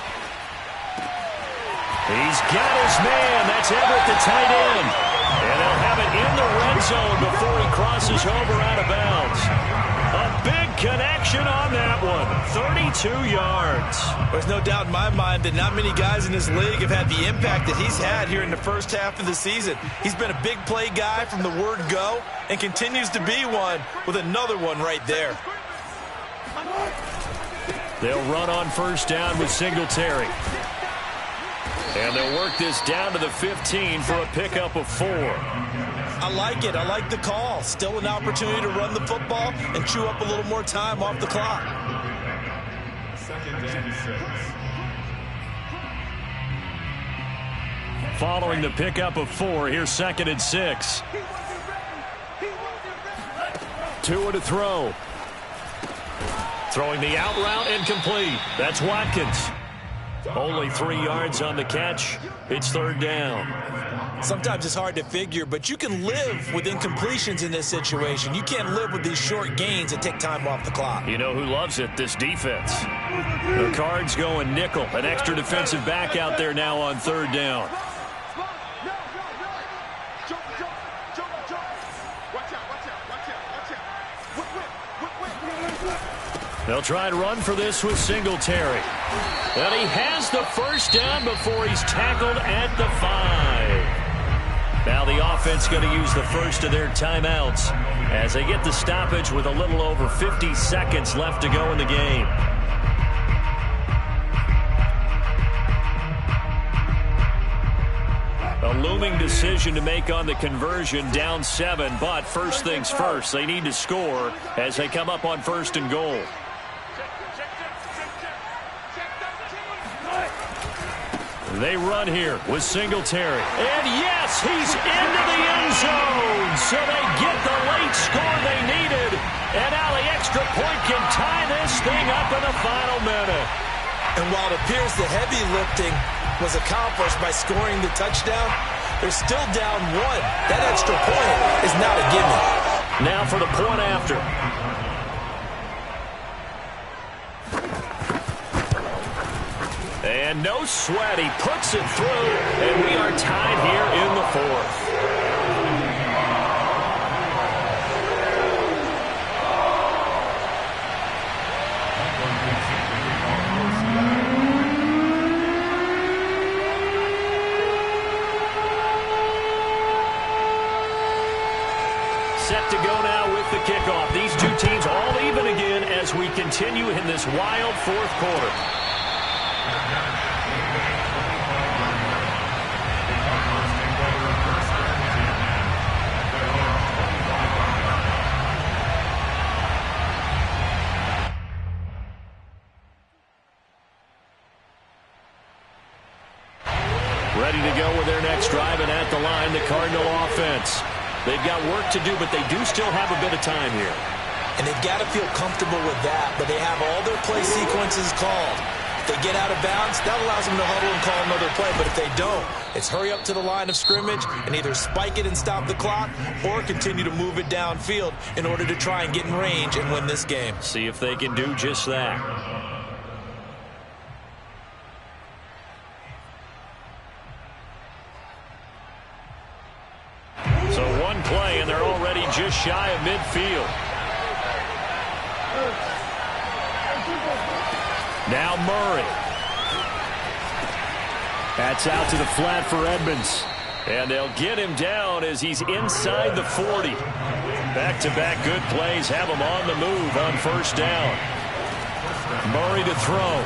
He's got his man. That's Everett, the tight end. And they'll have it in the red zone before he crosses over out of bounds. A big connection on that one. 32 yards. There's no doubt in my mind that not many guys in this league have had the impact that he's had here in the first half of the season. He's been a big play guy from the word go and continues to be one with another one right there. They'll run on first down with Singletary. And they'll work this down to the 15 for a pickup of 4. I like it. I like the call. Still an opportunity to run the football and chew up a little more time off the clock. Second and 6. Following the pickup of 4, here's 2nd and 6. Tua to throw. Throwing the out route and complete. That's Watkins. Only 3 yards on the catch. It's 3rd down. Sometimes it's hard to figure, but you can live with incompletions in this situation. You can't live with these short gains that take time off the clock. You know who loves it? This defense. The Cards going nickel. An extra defensive back out there now on 3rd down. They'll try and run for this with Singletary. And he has the first down before he's tackled at the 5. Now the offense going to use the first of their timeouts as they get the stoppage with a little over 50 seconds left to go in the game. A looming decision to make on the conversion, down 7, but first things first, they need to score as they come up on 1st and goal. They run here with Singletary. And yes, he's into the end zone. So they get the late score they needed. And now the extra point can tie this thing up in the final minute. And while it appears the heavy lifting was accomplished by scoring the touchdown, they're still down 1. That extra point is not a gimme. Now for the point after. And no sweat, he puts it through, and we are tied here in the 4th. Set to go now with the kickoff. These two teams all even again as we continue in this wild 4th quarter. Ready to go with their next drive, and at the line, the Cardinal offense. They've got work to do, but they do still have a bit of time here. And they've got to feel comfortable with that, but they have all their play sequences called. If they get out of bounds, that allows them to huddle and call another play, but if they don't, it's hurry up to the line of scrimmage and either spike it and stop the clock or continue to move it downfield in order to try and get in range and win this game. See if they can do just that. So one play, and they're already just shy of midfield. Now Murray. That's out to the flat for Edmonds. And they'll get him down as he's inside the 40. Back-to-back good plays have him on the move on first down. Murray to throw.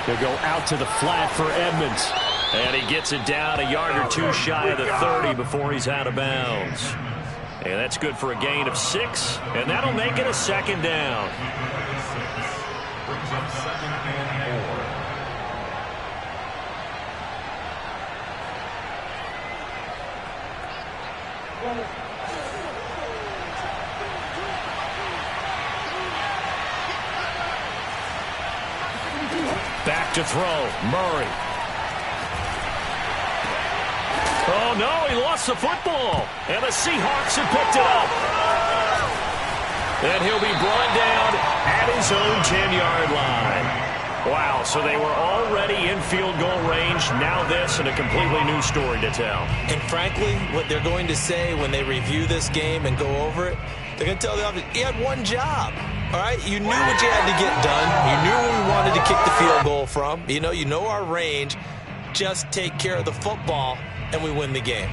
He'll go out to the flat for Edmonds. And he gets it down a yard or two shy of the 30 before he's out of bounds. And that's good for a gain of 6. And that'll make it a second down. Brings up 2nd and 4. Back to throw. Murray. Oh, no, he lost the football. And the Seahawks have picked it up. And he'll be brought down at his own 10-yard line. Wow, so they were already in field goal range. Now this and a completely new story to tell. And frankly, what they're going to say when they review this game and go over it, they're going to tell the offense, he had one job. All right, you knew what you had to get done. You knew where we wanted to kick the field goal from. You know our range. Just take care of the football, and we win the game.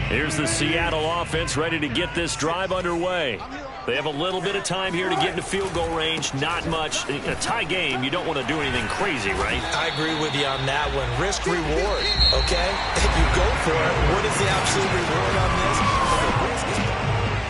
Here's the Seattle offense ready to get this drive underway. They have a little bit of time here to get into field goal range. Not much. In a tie game, you don't want to do anything crazy, right? I agree with you on that one. Risk reward, okay? If you go for it, what is the absolute reward on this?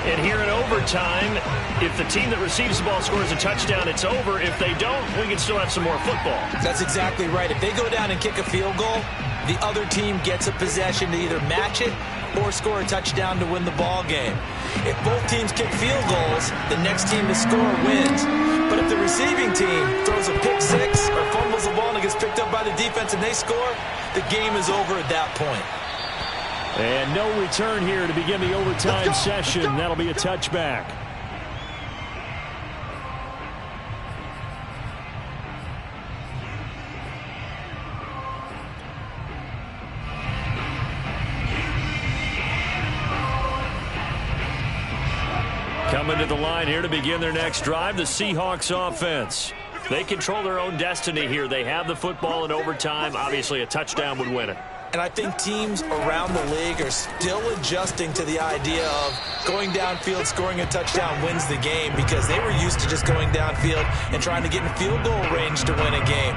And here in overtime, if the team that receives the ball scores a touchdown, it's over. If they don't, we can still have some more football. That's exactly right. If they go down and kick a field goal, the other team gets a possession to either match it or score a touchdown to win the ball game. If both teams kick field goals, the next team to score wins. But if the receiving team throws a pick six or fumbles the ball and it gets picked up by the defense and they score, the game is over at that point. And no return here to begin the overtime session. That'll be a touchback. Coming to the line here to begin their next drive, the Seahawks offense. They control their own destiny here. They have the football in overtime. Obviously, a touchdown would win it. And I think teams around the league are still adjusting to the idea of going downfield, scoring a touchdown wins the game, because they were used to just going downfield and trying to get in field goal range to win a game.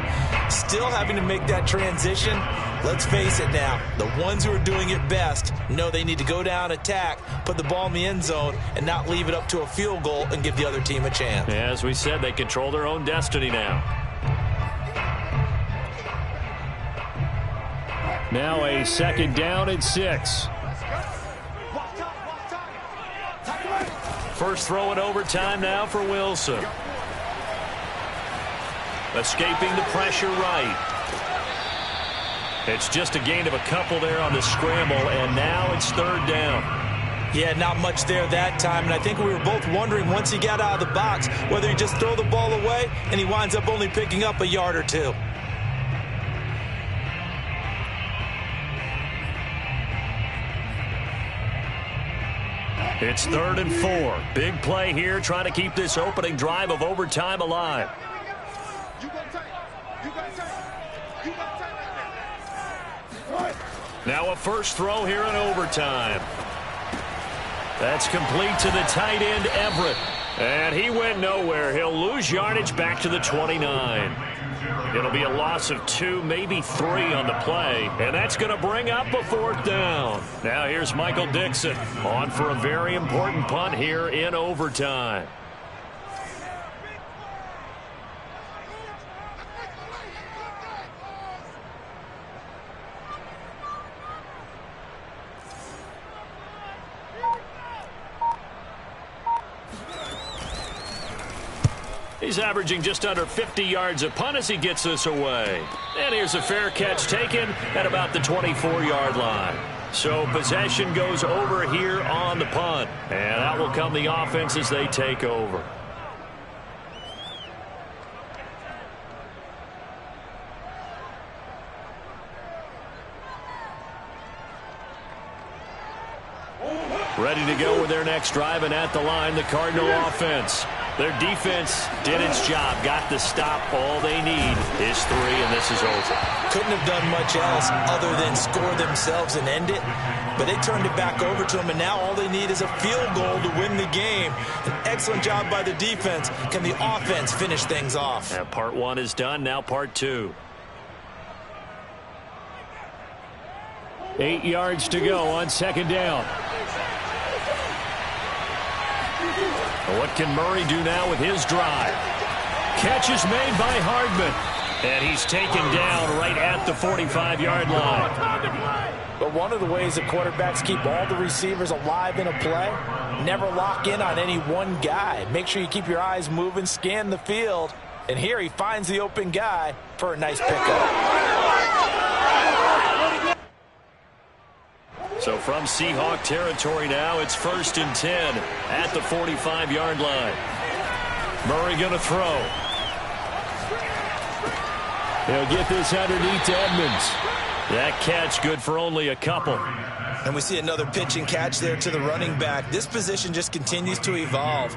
Still having to make that transition. Let's face it now, the ones who are doing it best know they need to go down, attack, put the ball in the end zone, and not leave it up to a field goal and give the other team a chance. Yeah, as we said, they control their own destiny now. Now a second down and 6. First throw in overtime now for Wilson. Escaping the pressure right. It's just a gain of a couple there on the scramble, and now it's third down. Yeah, not much there that time, and I think we were both wondering once he got out of the box whether he just throw the ball away and he winds up only picking up a yard or two. It's 3rd and 4. Big play here, trying to keep this opening drive of overtime alive. Now a first throw here in overtime. That's complete to the tight end, Everett. And he went nowhere. He'll lose yardage back to the 29. It'll be a loss of 2, maybe 3 on the play. And that's going to bring up a 4th down. Now here's Michael Dixon on for a very important punt here in overtime. He's averaging just under 50 yards a punt as he gets this away. And here's a fair catch taken at about the 24-yard line. So possession goes over here on the punt. And out will come the offense as they take over. Ready to go with their next drive, and at the line, the Cardinal offense. Their defense did its job, got the stop. All they need is 3, and this is over. Couldn't have done much else other than score themselves and end it, but they turned it back over to them, and now all they need is a field goal to win the game. An excellent job by the defense. Can the offense finish things off? And part 1 is done, now part 2. 8 yards to go on 2nd down. What can Murray do now with his drive? Catch is made by Hardman. And he's taken down right at the 45-yard line. But one of the ways that quarterbacks keep all the receivers alive in a play, never lock in on any one guy. Make sure you keep your eyes moving, scan the field. And here he finds the open guy for a nice pickup. So from Seahawk territory now, it's 1st and 10 at the 45-yard line. Murray going to throw. He'll get this underneath to Edmonds. That catch good for only a couple. And we see another pitch and catch there to the running back. This position just continues to evolve.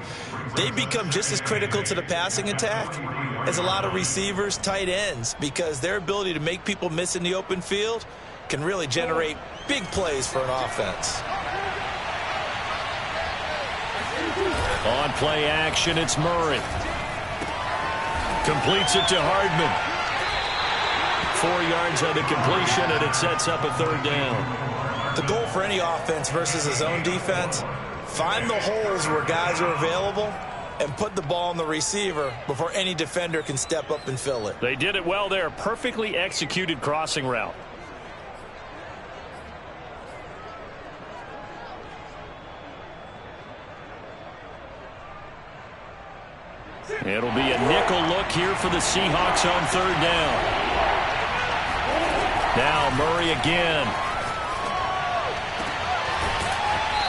They become just as critical to the passing attack as a lot of receivers, tight ends, because their ability to make people miss in the open field can really generate big plays for an offense. On play action, it's Murray. Completes it to Hardman. 4 yards on the completion, and it sets up a third down. The goal for any offense versus a zone defense, find the holes where guys are available and put the ball on the receiver before any defender can step up and fill it. They did it well there. Perfectly executed crossing route. It'll be a nickel look here for the Seahawks on third down. Now Murray again.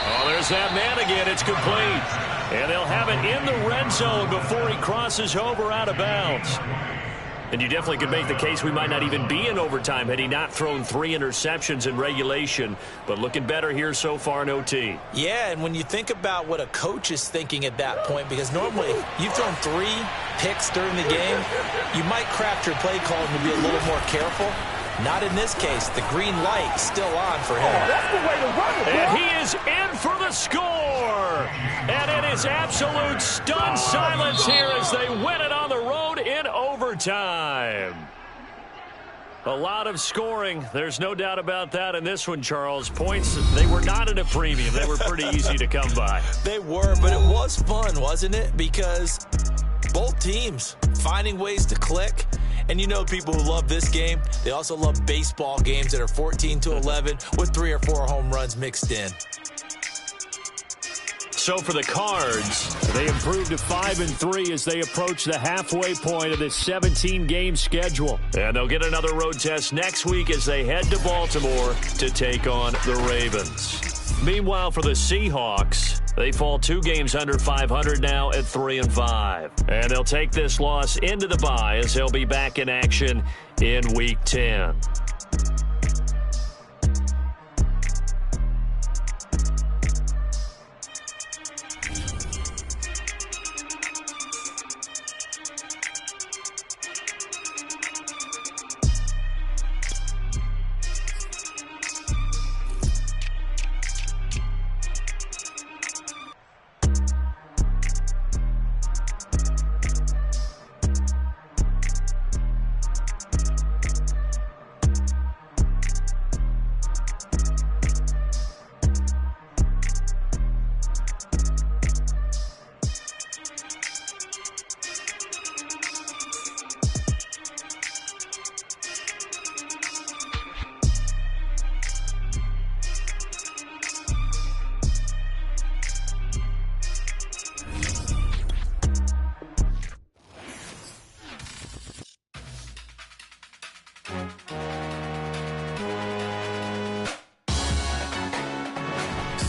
Oh, there's that man again. It's complete. And they'll have it in the red zone before he crosses over out of bounds. And you definitely could make the case we might not even be in overtime had he not thrown 3 interceptions in regulation. But looking better here so far in OT. Yeah, and when you think about what a coach is thinking at that point, because normally you've thrown 3 picks during the game, you might craft your play calling to be a little more careful. Not in this case. The green light still on for him. That's the way to run it, bro. And he is in for the score. And it is absolute stunned silence here as they win it on the road in overtime. A lot of scoring. There's no doubt about that in this one, Charles. Points, they were not at a premium. They were pretty easy to come by. They were, but it was fun, wasn't it? Because both teams finding ways to click. And you know people who love this game, they also love baseball games that are 14-11 with 3 or 4 home runs mixed in. So for the Cards, they improved to 5-3 as they approach the halfway point of this 17-game schedule. And they'll get another road test next week as they head to Baltimore to take on the Ravens. Meanwhile, for the Seahawks, they fall 2 games under 500 now at 3-5. And they'll take this loss into the bye as they'll be back in action in Week 10.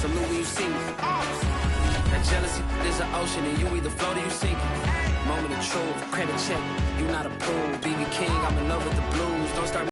Salute when you see me. That jealousy is an ocean, and you either float or you sink. Moment of truth, credit check. You not approved. BB King, I'm in love with the blues. Don't start.